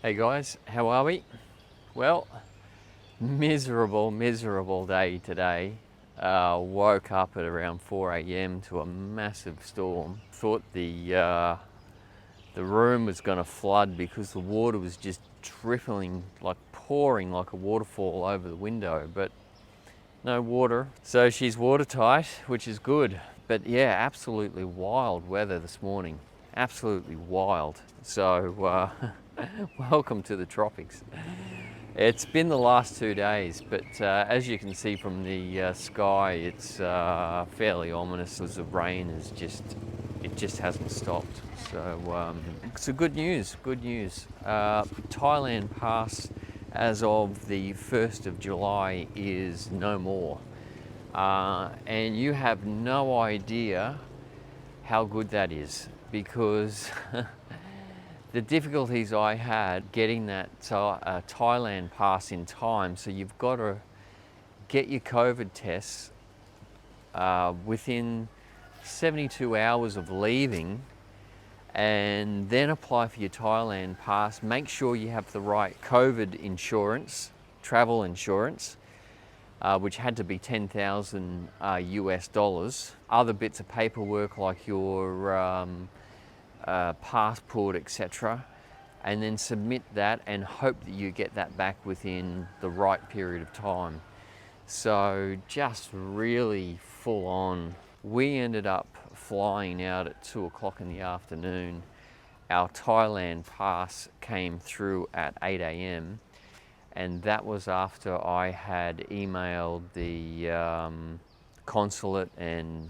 Hey guys, how are we? Well, miserable day today. Woke up at around 4 a.m. to a massive storm. Thought the room was going to flood because the water was just trickling, like pouring like a waterfall over the window, but no water. So she's watertight, which is good. But yeah, absolutely wild weather this morning. Absolutely wild. So welcome to the tropics. It's been the last 2 days, but as you can see from the sky, it's fairly ominous as the rain is it just hasn't stopped. So good news. Thailand Pass as of the 1st of July is no more. And you have no idea how good that is, because the difficulties I had getting that Thailand Pass in time, so you've got to get your COVID tests within 72 hours of leaving, and then apply for your Thailand Pass. Make sure you have the right COVID insurance, travel insurance, which had to be 10,000 US dollars. Other bits of paperwork like your passport, etc., and then submit that and hope that you get that back within the right period of time. So just really full on. We ended up flying out at 2 o'clock in the afternoon. Our Thailand Pass came through at 8 a.m. and that was after I had emailed the consulate and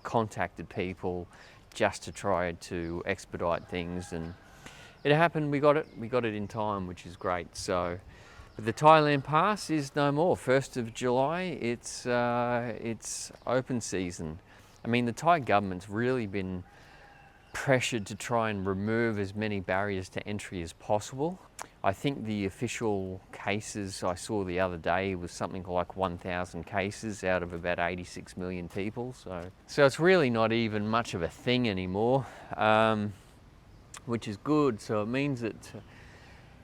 contacted people just to try to expedite things, and it happened. We got it in time, which is great. So but the Thailand Pass is no more. 1st of July, it's open season. I mean, the Thai government's really been pressured to try and remove as many barriers to entry as possible. I think the official cases I saw the other day was something like 1,000 cases out of about 86 million people. So it's really not even much of a thing anymore, which is good. So it means that,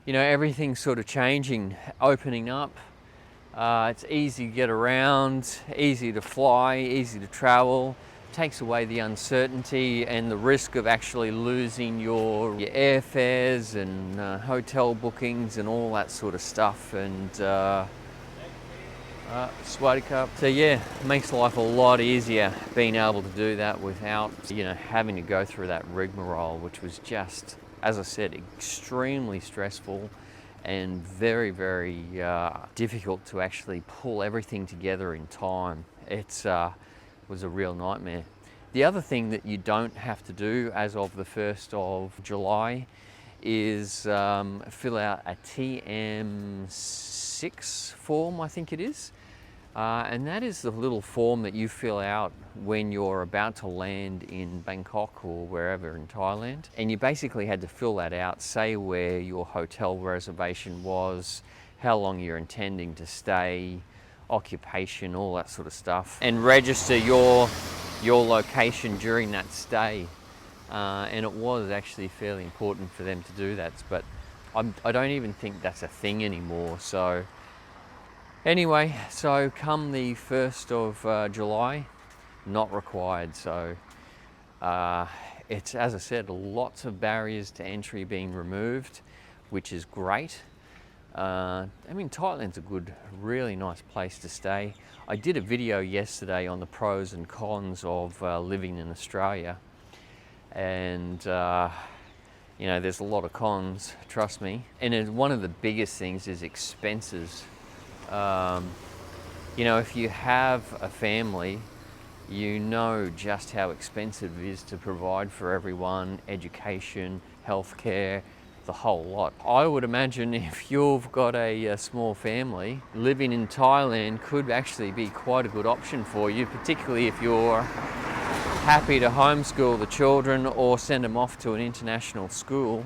you know, everything's sort of changing, opening up. It's easy to get around, easy to fly, easy to travel. Takes away the uncertainty and the risk of actually losing your airfares and hotel bookings and all that sort of stuff. And Swadika. So yeah, makes life a lot easier being able to do that without, you know, having to go through that rigmarole, which was just, as I said, extremely stressful and very, very difficult to actually pull everything together in time. It was a real nightmare. The other thing that you don't have to do as of the 1st of July is fill out a TM6 form, I think it is. And that is the little form that you fill out when you're about to land in Bangkok or wherever in Thailand. And you basically had to fill that out, say where your hotel reservation was, how long you're intending to stay, occupation, all that sort of stuff, and register your location during that stay. And it was actually fairly important for them to do that, but I don't even think that's a thing anymore. So anyway, so come the 1st of July, not required. So it's, as I said, lots of barriers to entry being removed, which is great. I mean, Thailand's a good, really nice place to stay. I did a video yesterday on the pros and cons of living in Australia, and you know, there's a lot of cons, trust me. And one of the biggest things is expenses. You know, if you have a family, you know just how expensive it is to provide for everyone: education, healthcare, the whole lot. I would imagine if you've got a small family, living in Thailand could actually be quite a good option for you, particularly if you're happy to homeschool the children or send them off to an international school.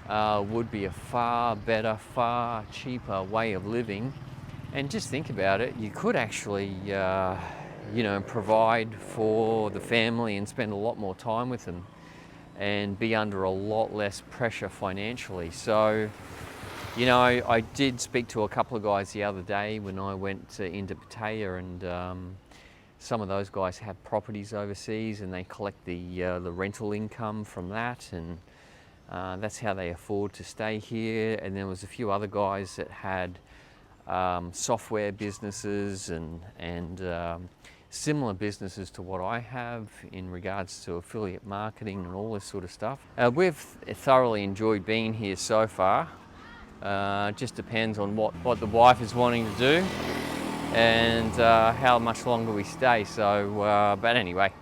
Would be a far better, far cheaper way of living. And just think about it, you could actually you know, provide for the family and spend a lot more time with them. and be under a lot less pressure financially. So, you know, I did speak to a couple of guys the other day when I went into Pattaya, and some of those guys have properties overseas and they collect the rental income from that, and that's how they afford to stay here. And there was a few other guys that had software businesses and similar businesses to what I have in regards to affiliate marketing and all this sort of stuff. We've thoroughly enjoyed being here so far. Just depends on what the wife is wanting to do and how much longer we stay. So, but anyway,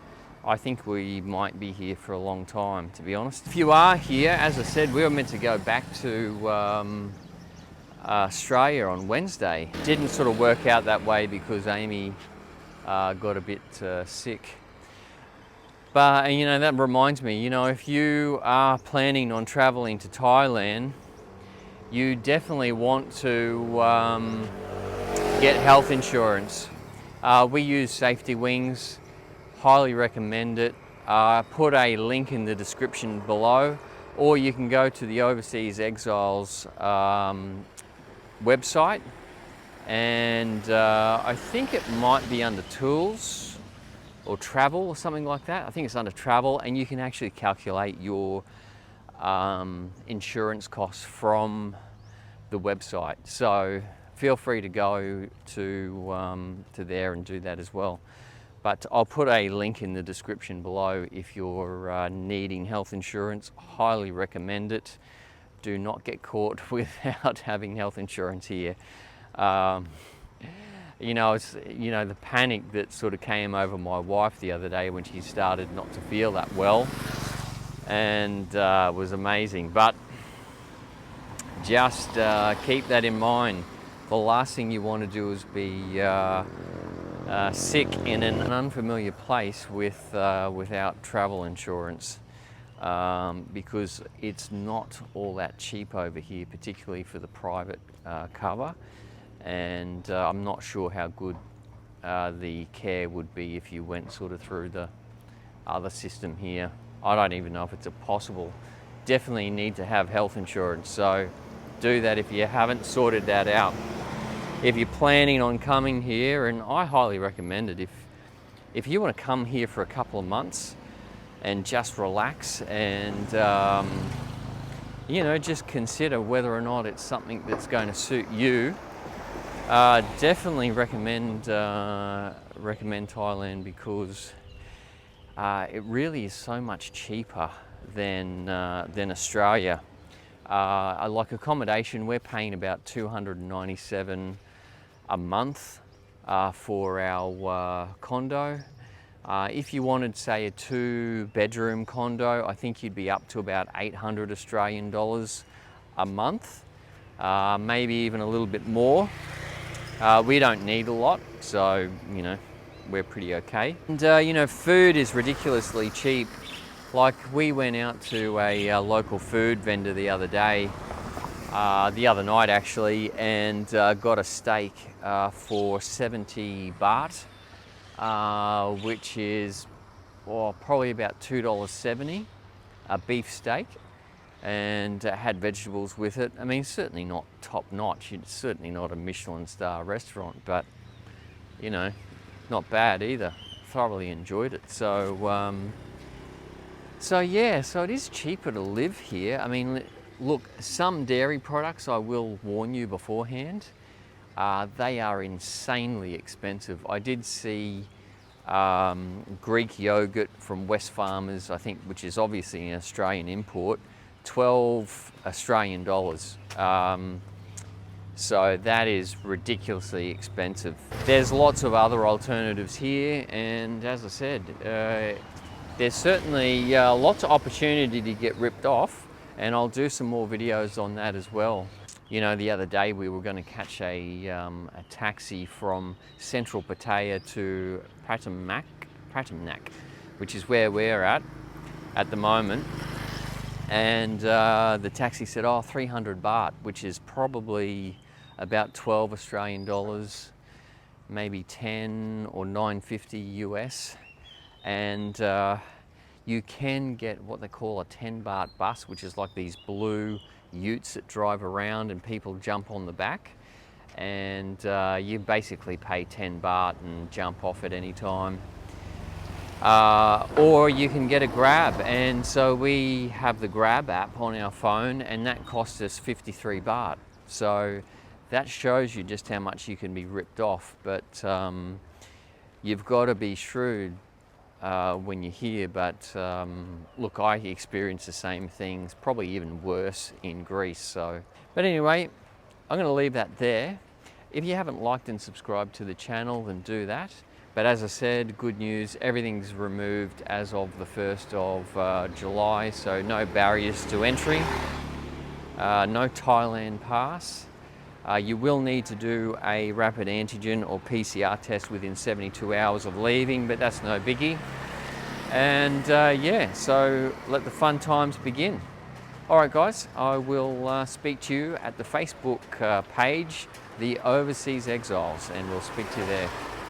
I think we might be here for a long time, to be honest. If you are here, as I said, we were meant to go back to Australia on Wednesday. Didn't sort of work out that way because Amy got a bit sick. But, you know, that reminds me, you know, if you are planning on traveling to Thailand, you definitely want to get health insurance. We use Safety Wings, highly recommend it. Put a link in the description below, or you can go to the Overseas Exiles website, and I think it might be under tools or travel or something like that. I think it's under travel, and you can actually calculate your insurance costs from the website. So feel free to go to there and do that as well. But I'll put a link in the description below if you're needing health insurance. Highly recommend it. Do not get caught without having health insurance here. You know, the panic that sort of came over my wife the other day when she started not to feel that well, and was amazing. But just keep that in mind. The last thing you want to do is be sick in an unfamiliar place without travel insurance, because it's not all that cheap over here, particularly for the private cover, and I'm not sure how good the care would be if you went sort of through the other system here. I don't even know if it's possible. Definitely need to have health insurance, so do that if you haven't sorted that out. If you're planning on coming here, and I highly recommend it, if you want to come here for a couple of months and just relax and you know, just consider whether or not it's something that's going to suit you, definitely recommend Thailand, because it really is so much cheaper than Australia. Like accommodation, we're paying about $297 a month for our condo. If you wanted, say, a 2-bedroom condo, I think you'd be up to about 800 Australian dollars a month, maybe even a little bit more. We don't need a lot, so, you know, we're pretty okay. And, you know, food is ridiculously cheap. Like, we went out to a local food vendor the other night actually, and got a steak for 70 baht, which is probably about $2.70, a beef steak, and had vegetables with it. I mean, certainly not top notch, it's certainly not a Michelin star restaurant, but, you know, not bad either. Thoroughly enjoyed it. So yeah, so it is cheaper to live here. I mean, look, some dairy products, I will warn you beforehand, they are insanely expensive. I did see Greek yogurt from West Farmers, I think, which is obviously an Australian import, 12 Australian dollars. So that is ridiculously expensive. There's lots of other alternatives here, and as I said, there's certainly lots of opportunity to get ripped off, and I'll do some more videos on that as well. You know, the other day we were going to catch a taxi from central Pattaya to Pratamnak, which is where we're at the moment. And the taxi said, 300 baht, which is probably about 12 Australian dollars, maybe 10 or 950 US. And you can get what they call a 10 baht bus, which is like these blue utes that drive around and people jump on the back. And you basically pay 10 baht and jump off at any time. Or you can get a Grab, and so we have the Grab app on our phone, and that costs us 53 baht. So that shows you just how much you can be ripped off, but you've got to be shrewd when you're here. But look, I experienced the same things, probably even worse in Greece. So, but anyway, I'm going to leave that there. If you haven't liked and subscribed to the channel, then do that. But as I said, good news, everything's removed as of the 1st of July, so no barriers to entry, no Thailand Pass. You will need to do a rapid antigen or PCR test within 72 hours of leaving, but that's no biggie. And yeah, so let the fun times begin. All right, guys, I will speak to you at the Facebook page, The Overseas Exiles, and we'll speak to you there.